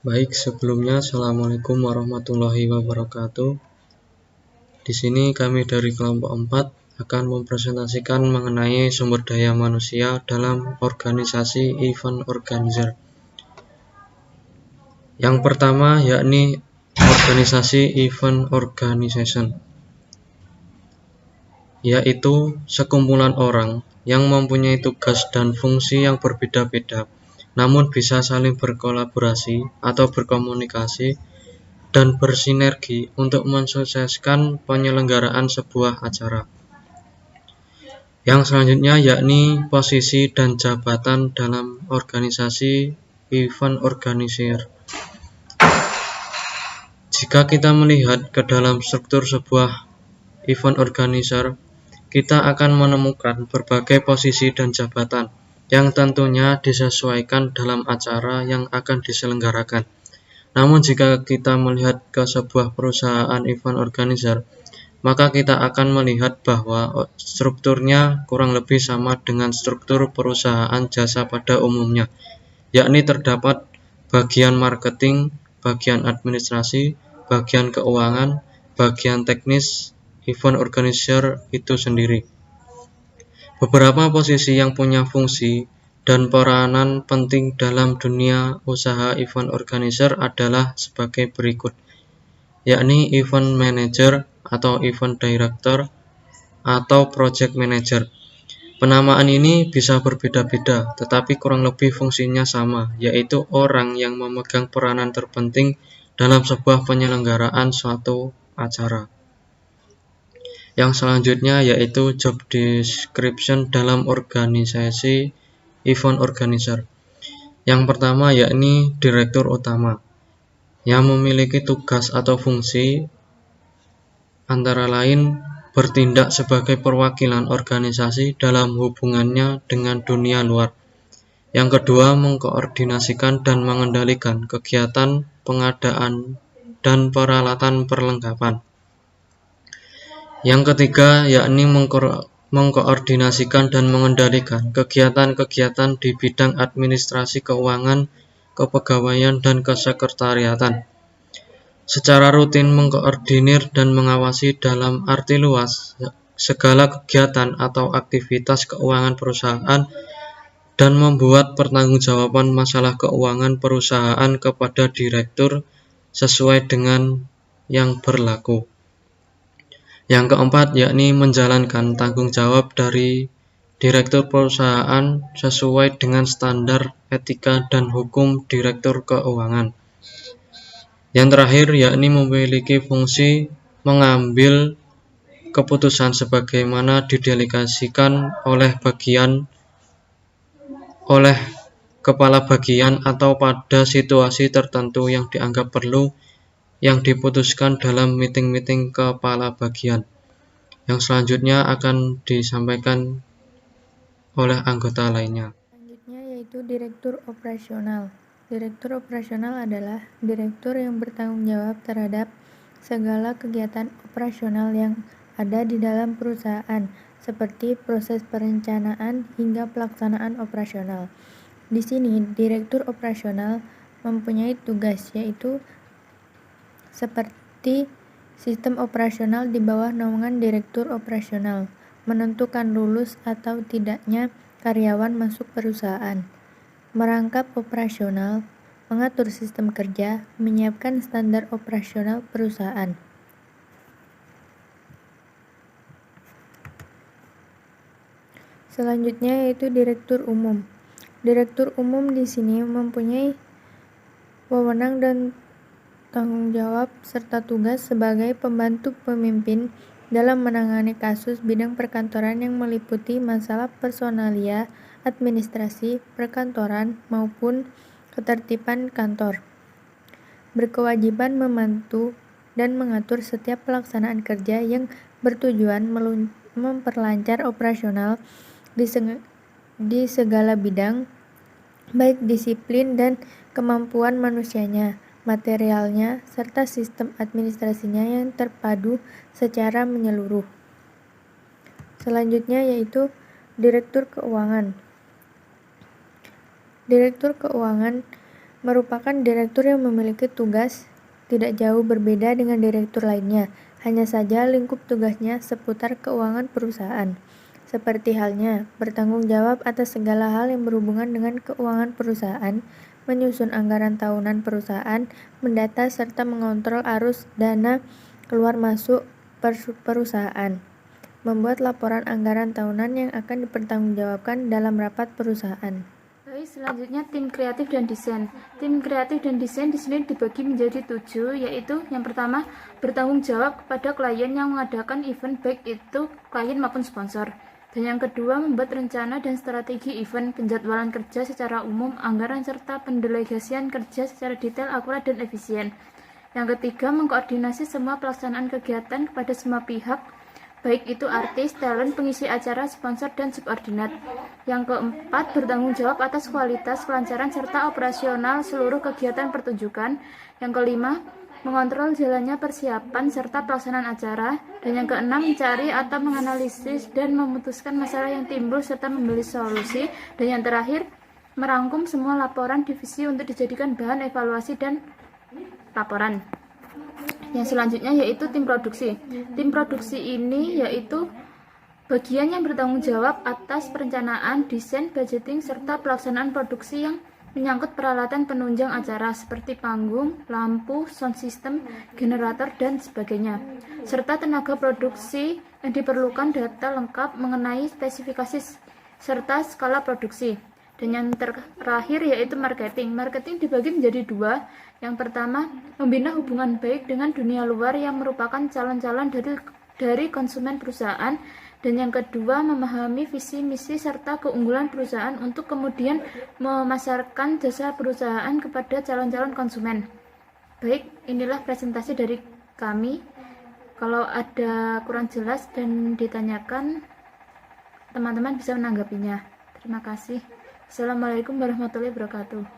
Baik, sebelumnya Assalamualaikum warahmatullahi wabarakatuh. Di sini kami dari kelompok 4 akan mempresentasikan mengenai sumber daya manusia dalam organisasi event organizer. Yang pertama yakni organisasi event organization, yaitu sekumpulan orang yang mempunyai tugas dan fungsi yang berbeda-beda, namun bisa saling berkolaborasi atau berkomunikasi dan bersinergi untuk mensukseskan penyelenggaraan sebuah acara. Yang selanjutnya yakni posisi dan jabatan dalam organisasi event organizer. Jika kita melihat ke dalam struktur sebuah event organizer, kita akan menemukan berbagai posisi dan jabatan yang tentunya disesuaikan dalam acara yang akan diselenggarakan. Namun jika kita melihat ke sebuah perusahaan event organizer, maka kita akan melihat bahwa strukturnya kurang lebih sama dengan struktur perusahaan jasa pada umumnya, yakni terdapat bagian marketing, bagian administrasi, bagian keuangan, bagian teknis event organizer itu sendiri. Beberapa posisi yang punya fungsi dan peranan penting dalam dunia usaha event organizer adalah sebagai berikut, yakni event manager atau event director atau project manager. Penamaan ini bisa berbeda-beda, tetapi kurang lebih fungsinya sama, yaitu orang yang memegang peranan terpenting dalam sebuah penyelenggaraan suatu acara. Yang selanjutnya yaitu job description dalam organisasi event organizer. Yang pertama yakni direktur utama, yang memiliki tugas atau fungsi antara lain bertindak sebagai perwakilan organisasi dalam hubungannya dengan dunia luar. Yang kedua, mengkoordinasikan dan mengendalikan kegiatan pengadaan dan peralatan perlengkapan. Yang ketiga, yakni mengkoordinasikan dan mengendalikan kegiatan-kegiatan di bidang administrasi keuangan, kepegawaian, dan kesekretariatan. Secara rutin mengkoordinir dan mengawasi dalam arti luas segala kegiatan atau aktivitas keuangan perusahaan dan membuat pertanggungjawaban masalah keuangan perusahaan kepada direktur sesuai dengan yang berlaku. Yang keempat yakni menjalankan tanggung jawab dari direktur perusahaan sesuai dengan standar etika dan hukum direktur keuangan. Yang terakhir yakni memiliki fungsi mengambil keputusan sebagaimana didelegasikan oleh kepala bagian atau pada situasi tertentu yang dianggap perlu yang diputuskan dalam meeting-meeting kepala bagian. Yang selanjutnya akan disampaikan oleh anggota lainnya. Selanjutnya yaitu direktur operasional. Direktur operasional adalah direktur yang bertanggung jawab terhadap segala kegiatan operasional yang ada di dalam perusahaan, seperti proses perencanaan hingga pelaksanaan operasional. Di sini, direktur operasional mempunyai tugas yaitu seperti sistem operasional di bawah naungan direktur operasional, menentukan lulus atau tidaknya karyawan masuk perusahaan, merangkap operasional, mengatur sistem kerja, menyiapkan standar operasional perusahaan. Selanjutnya yaitu direktur umum. Direktur umum di sini mempunyai wewenang dan tanggung jawab serta tugas sebagai pembantu pemimpin dalam menangani kasus bidang perkantoran yang meliputi masalah personalia, administrasi, perkantoran, maupun ketertiban kantor. Berkewajiban membantu dan mengatur setiap pelaksanaan kerja yang bertujuan memperlancar operasional di segala bidang, baik disiplin dan kemampuan manusianya, materialnya, serta sistem administrasinya yang terpadu secara menyeluruh. Selanjutnya yaitu direktur keuangan. Direktur keuangan merupakan direktur yang memiliki tugas tidak jauh berbeda dengan direktur lainnya, hanya saja lingkup tugasnya seputar keuangan perusahaan. Seperti halnya bertanggung jawab atas segala hal yang berhubungan dengan keuangan perusahaan, menyusun anggaran tahunan perusahaan, mendata serta mengontrol arus dana keluar masuk perusahaan, membuat laporan anggaran tahunan yang akan dipertanggungjawabkan dalam rapat perusahaan. Baik, selanjutnya tim kreatif dan desain. Tim kreatif dan desain di sini dibagi menjadi 7, yaitu yang pertama bertanggung jawab kepada klien yang mengadakan event, baik itu klien maupun sponsor. Dan yang kedua membuat rencana dan strategi event, penjadwalan kerja secara umum, anggaran serta pendelegasian kerja secara detail, akurat dan efisien. Yang ketiga mengkoordinasi semua pelaksanaan kegiatan kepada semua pihak, baik itu artis, talent, pengisi acara, sponsor, dan subordinat. Yang keempat, bertanggung jawab atas kualitas, kelancaran, serta operasional seluruh kegiatan pertunjukan. Yang kelima, mengontrol jalannya persiapan serta pelaksanaan acara. Dan yang keenam, mencari atau menganalisis dan memutuskan masalah yang timbul serta membeli solusi. Dan yang terakhir, merangkum semua laporan divisi untuk dijadikan bahan evaluasi dan laporan. Yang selanjutnya yaitu tim produksi. Tim produksi ini yaitu bagian yang bertanggung jawab atas perencanaan, desain, budgeting, serta pelaksanaan produksi yang menyangkut peralatan penunjang acara seperti panggung, lampu, sound system, generator, dan sebagainya, serta tenaga produksi yang diperlukan data lengkap mengenai spesifikasi serta skala produksi. Dan yang terakhir yaitu marketing. Marketing dibagi menjadi 2. Yang pertama, membina hubungan baik dengan dunia luar yang merupakan calon-calon dari konsumen perusahaan. Dan yang kedua, memahami visi, misi, serta keunggulan perusahaan untuk kemudian memasarkan jasa perusahaan kepada calon-calon konsumen. Baik, inilah presentasi dari kami. Kalau ada kurang jelas dan ditanyakan, teman-teman bisa menanggapinya. Terima kasih. Assalamualaikum warahmatullahi wabarakatuh.